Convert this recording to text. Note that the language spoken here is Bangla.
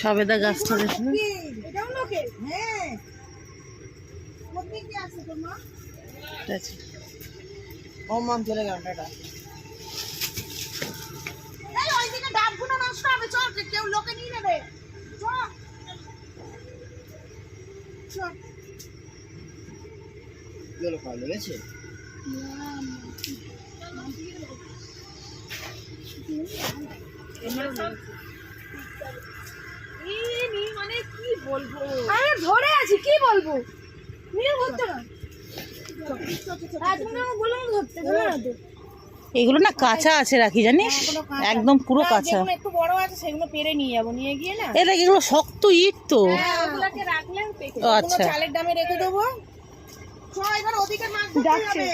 সবেদা গাছটা দেখুন। চলে গেল টাটা। কেউ লোকে নিয়ে নেবে। লেগেছে মানে কি বলবো, আমি ধরে আছি কি বলবো, নিয়ে ধরতে না। এগুলো না কাঁচা আছে রাখি জানিস, একদম পুরো কাঁচা। একটু বড় আছে সেগুলো পেরে নিয়ে যাবো, নিয়ে গিয়ে না এটা এগুলো শক্ত ইট তো। ওগুলোকে রাখলে আচ্ছা চালের দামে রেখে দেবো। এবার ওদিকে মাছ ধরতে যাবে।